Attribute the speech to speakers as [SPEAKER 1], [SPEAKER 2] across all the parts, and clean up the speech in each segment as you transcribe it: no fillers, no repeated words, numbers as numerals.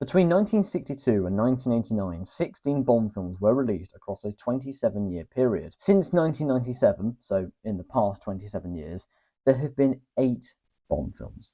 [SPEAKER 1] Between 1962 and 1989, 16 Bond films were released across a 27-year period. Since 1997, so in the past 27 years, there have been 8 Bond films.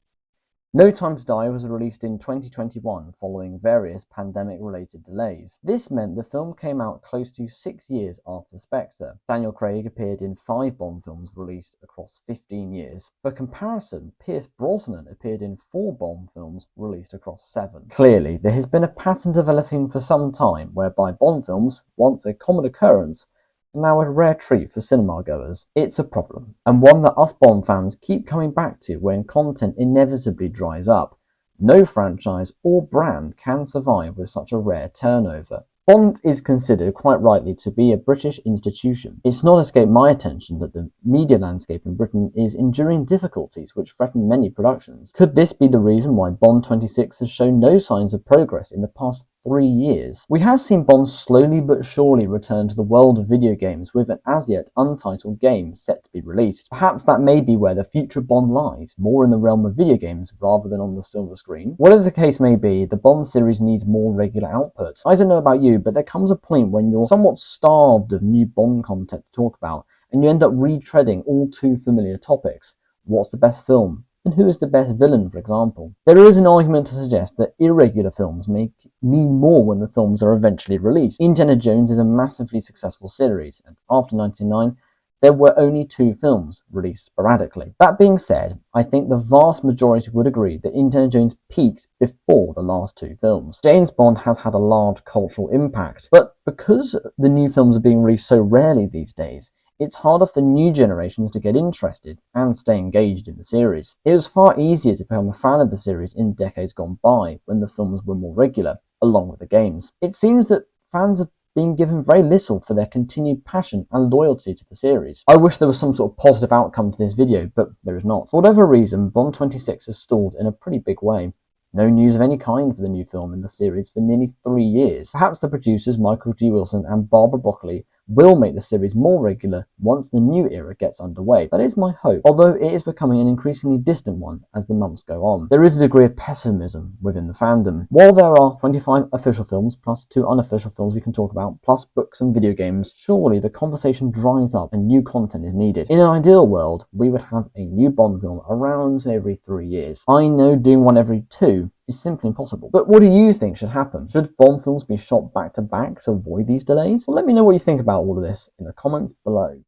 [SPEAKER 1] No Time to Die was released in 2021 following various pandemic-related delays. This meant the film came out close to 6 years after Spectre. Daniel Craig appeared in 5 Bond films released across 15 years. For comparison, Pierce Brosnan appeared in 4 Bond films released across 7. Clearly, there has been a pattern developing for some time whereby Bond films, once a common occurrence, now a rare treat for cinema goers. It's a problem, and one that us Bond fans keep coming back to when content inevitably dries up. No franchise or brand can survive with such a rare turnover. Bond is considered, quite rightly, to be a British institution. It's not escaped my attention that the media landscape in Britain is enduring difficulties which threaten many productions. Could this be the reason why Bond 26 has shown no signs of progress in the past 3 years? We have seen Bond slowly but surely return to the world of video games with an as yet untitled game set to be released. Perhaps that may be where the future Bond lies, more in the realm of video games rather than on the silver screen. Whatever the case may be, the Bond series needs more regular output. I don't know about you, but there comes a point when you're somewhat starved of new Bond content to talk about, and you end up retreading all too familiar topics. What's the best film? And who is the best villain, for example? There is an argument to suggest that irregular films mean more when the films are eventually released. Indiana Jones is a massively successful series, and after 1999, there were only 2 films released sporadically. That being said, I think the vast majority would agree that Indiana Jones peaked before the last 2 films. James Bond has had a large cultural impact, but because the new films are being released so rarely these days, it's harder for new generations to get interested and stay engaged in the series. It was far easier to become a fan of the series in decades gone by, when the films were more regular, along with the games. It seems that fans have being given very little for their continued passion and loyalty to the series. I wish there was some sort of positive outcome to this video, but there is not. For whatever reason, Bond 26 has stalled in a pretty big way. No news of any kind for the new film in the series for nearly 3 years. Perhaps the producers Michael G. Wilson and Barbara Broccoli will make the series more regular once the new era gets underway. That is my hope, although it is becoming an increasingly distant one as the months go on. There is a degree of pessimism within the fandom. While there are 25 official films, plus 2 unofficial films we can talk about, plus books and video games, surely the conversation dries up and new content is needed. In an ideal world, we would have a new Bond film around every 3 years. I know doing one every 2 is simply impossible. But what do you think should happen? Should Bond films be shot back to back to avoid these delays? Well, let me know what you think about all of this in the comments below.